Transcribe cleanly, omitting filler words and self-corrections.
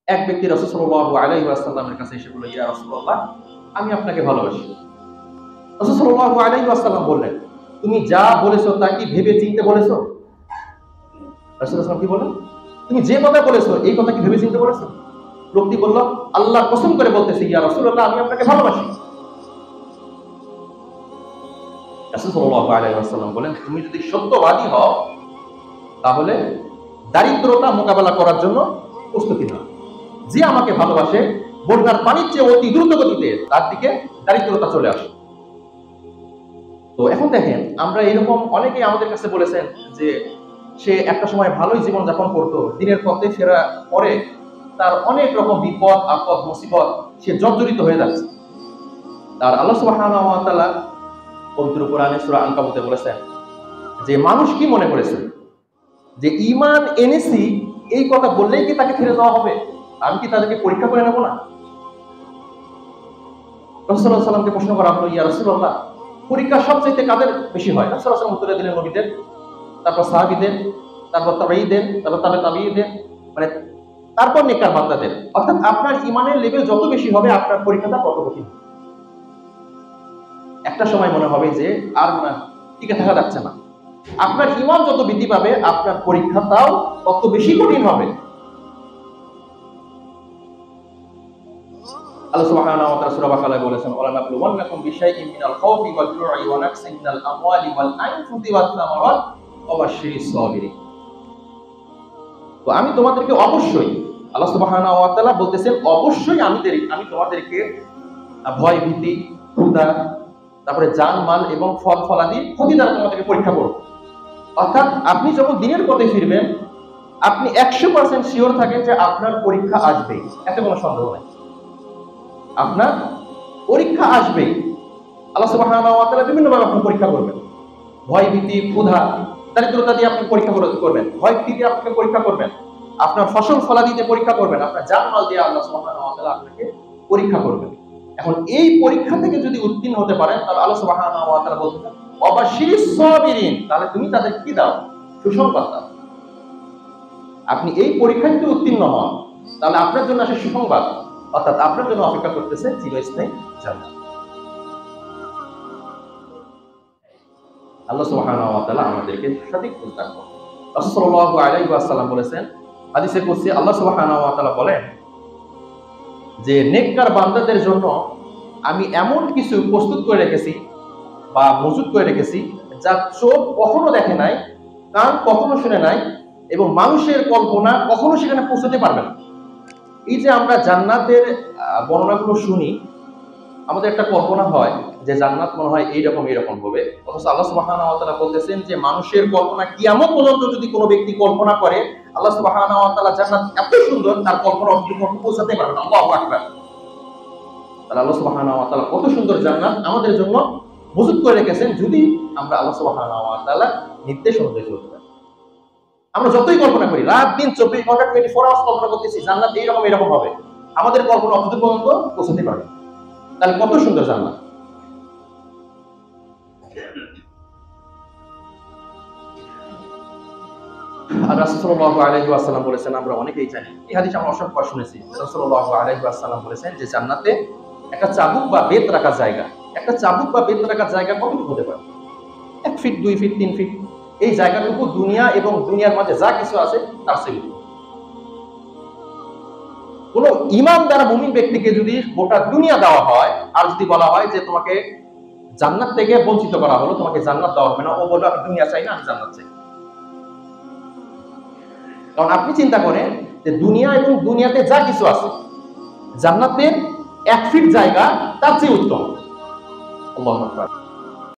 এক ব্যক্তি রাসূল সাল্লাল্লাহু আলাইহি ওয়াসাল্লামের কাছে এসে বলল, ইয়া রাসূলুল্লাহ, আমি আপনাকে ভালোবাসি। রাসূল সাল্লাল্লাহু আলাইহি ওয়াসাল্লাম বললেন, তুমি যা বলেছো তা কি ভেবে চিন্তে বলেছো? রাসূল সাল্লাল্লাহু কি বললেন? তুমি যে কথা বলেছো এই কথা কি ভেবে চিন্তে বলেছো? লোকটি বলল, আল্লাহর কসম করে বলতেছি ইয়া রাসূলুল্লাহ, আমি আপনাকে ভালোবাসি। রাসূল সাল্লাল্লাহু আলাইহি ওয়াসাল্লাম বলেন, তুমি যদি সত্যবাদী হও তাহলে দারিদ্রতা মোকাবেলা করার জন্য প্রস্তুতি নাও। যে আমাকে ভালোবাসে বন্যার পানির চেয়ে অতি দ্রুত গতিতে তার দিকে দারিদ্রতা চলে আসে। তো এখন দেখেন, আমরা এরকম অনেকেই আমাদের কাছে বলেছেন যে সে একটা সময় ভালোই জীবন যাপন করতো, দিনের পথে ফেরা পরে তার অনেক রকম বিপদ আপদ মুসিবত সে জর্জরিত হয়ে যাচ্ছে। তার আল্লাহ সুবহানাহু ওয়া তাআলা পবিত্র কোরআনে সূরা আনকাবুতে বলেছেন যে মানুষ কি মনে করেছে যে ঈমান এনেছি এই কথা বললেই কি তাকে ফিরে যাওয়া হবে? আমি কি তাদেরকে পরীক্ষা করে নেব না? রাসূল সাল্লাল্লাহু আলাইহি ওয়াসাল্লামকে প্রশ্ন করা হলো, ইয়া রাসূলুল্লাহ, পরীক্ষা সবচাইতে কাদের বেশি হয়? রাসূল সাল্লাল্লাহু আলাইহি ওয়াসাল্লাম উত্তরে দিলেন, নবীদের, তারপর সাহাবীদের, তারপর তাবেঈদের, তারপর তাবেঈদের, মানে তারপর নেককার বান্দাদের। অর্থাৎ আপনার ঈমানের লেভেল যত বেশি হবে আপনার পরীক্ষাটা তত কঠিন। একটা সময় মনে হবে যে আর না টিকে থাকা যাচ্ছে না। আপনার ঈমান যত বৃদ্ধি পাবে আপনার পরীক্ষাটাও তত বেশি কঠিন হবে। আল্লাহ সুবহানাহু ওয়া তাআলা সূরা বাকারায় বলেছেন, ওয়ালা নাবলুওয়ান্নাকুম বিশাইইন মিনাল খাউফি ওয়াল জু'i ওয়া নাকসিন মিনাল আমওয়ালি ওয়াল আনফুসি ওয়াস সামারাত ওয়া বাশশিরিস সাবিরিন। তো আমি তোমাদেরকে অবশ্যই, আল্লাহ সুবহানাহু ওয়া তাআলা বলতেছেন, অবশ্যই আমি তোমাদেরকে ভয় ভীতি ক্ষুধা তারপরে জান মাল এবং ফল ফলাদি ক্ষতি দ্বারা তোমাদেরকে পরীক্ষা করব। অর্থাৎ আপনি যখন দিনের পথে ফিরবেন আপনি 100% শিওর থাকেন যে আপনার পরীক্ষা আসবেই, এতে কোনো সন্দেহ নাই। আপনার পরীক্ষা আসবেই। আল্লাহ সুবহানাহু ওয়া তাআলা বিভিন্ন ভাবে আপনাকে পরীক্ষা করবেন। ভয় ভীতি ক্ষুধা দারিদ্রতা দিয়ে আপনি পরীক্ষা করবেন, ভয় ভীতি দিয়ে আপনাকে পরীক্ষা করবেন, আপনার ফসল ফলাদি দিয়ে পরীক্ষা করবেন, আপনার জান মাল দিয়ে আল্লাহ সুবহানাহু ওয়া তাআলা আপনাকে পরীক্ষা করবেন। এখন এই পরীক্ষা থেকে যদি উত্তীর্ণ হতে পারেন তাহলে আল্লাহ সুবহানাহু ওয়া তাআলা বলছেন ওয়াবাশশিরিস সাবিরিন, তাহলে তুমি তাদেরকে কি দাও? সুসংবাদ দাও। আপনি এই পরীক্ষায় যদি উত্তীর্ণ হন তাহলে আপনার জন্য আসে সুসংবাদ, অর্থাৎ আপনার জন্য অপেক্ষা করতেছে চিরস্থায়ী জান্নাত। আল্লাহ সুবহানাহু ওয়া তাআলা আমাদেরকে সঠিক পথ দান করুন। রাসূল সাল্লাল্লাহু আলাইহি ওয়াসাল্লাম বলেছেন, হাদিসে কুদসি আল্লাহ সুবহানাহু ওয়া তাআলা বলেন যে নেককার বান্দাদের জন্য আমি এমন কিছু প্রস্তুত করে রেখেছি বা মজুদ করে রেখেছি যা চোখ কখনো দেখে নাই, কান কখনো শুনে নাই এবং মানুষের কল্পনা কখনো সেখানে পৌঁছতে পারবে না। এই যে আমরা জান্নাতের বর্ণনাগুলো শুনি, আমাদের একটা কল্পনা হয় যে জান্নাত মনে হয় এইরকম হবে, অথচ আল্লাহ সুবহানাহু ওয়া তাআলা বলতেছেন যে মানুষের কল্পনা কিয়ামত পর্যন্ত যদি কোনো ব্যক্তি কল্পনা করে আল্লাহ সুবহানাহু ওয়া তাআলা জান্নাত এত সুন্দর তার কল্পনা অবধি পৌঁছাতে পারবে না। আল্লাহু আকবার। তাহলে আল্লাহ সুবহানাহু ওয়া তাআলা কত সুন্দর জান্নাত আমাদের জন্য মজুদ করে রেখেছেন যদি আমরা আল্লাহ সুবহানাহু ওয়া তাআলার নির্দেশ অনুযায়ী চলতে পারি। আমরা যতই কল্পনা করি, রাত দিন 24 ঘন্টা 24 আওয়ার্স কল্পনা করতেছি জান্নাত এরকম হবে, আমাদের কল্পনা অতদূর পর্যন্ত পৌঁছাতে পারবে। তাহলে কত সুন্দর জান্নাত। আর রাসূল সাল্লাল্লাহু আলাইহি ওয়াসাল্লাম বলেছেন, আমরা অনেকেই জানি, এই হাদিস আমরা অসংখ্যবার শুনেছি, রাসূল সাল্লাল্লাহু আলাইহি ওয়াসাল্লাম বলেছেন যে জান্নাতে একটা চাবুক বা বেত রাখার জায়গা, একটা চাবুক বা বেত রাখার জায়গা কতটুকু হতে পারে? 1 ফিট 2 ফিট 3 ফিট। এই জায়গাটুকু দুনিয়া এবং দুনিয়ার মাঝে যা কিছু আছে তার চেয়ে বেশি। কোন ঈমানদার মুমিন ব্যক্তিকে যদি গোটা দুনিয়া দেওয়া হয় আর যদি বলা হয় যে তোমাকে জান্নাত থেকে বঞ্চিত করা হলো, তোমাকে জান্নাত দেওয়া হবে না, ও বলবে আমি দুনিয়া চাই না, আমি জান্নাত চাই। কারণ আপনি চিন্তা করেন যে দুনিয়া এবং দুনিয়াতে যা কিছু আছে জান্নাতের 1 ফিট জায়গা তার চেয়ে উত্তম। আল্লাহু আকবার।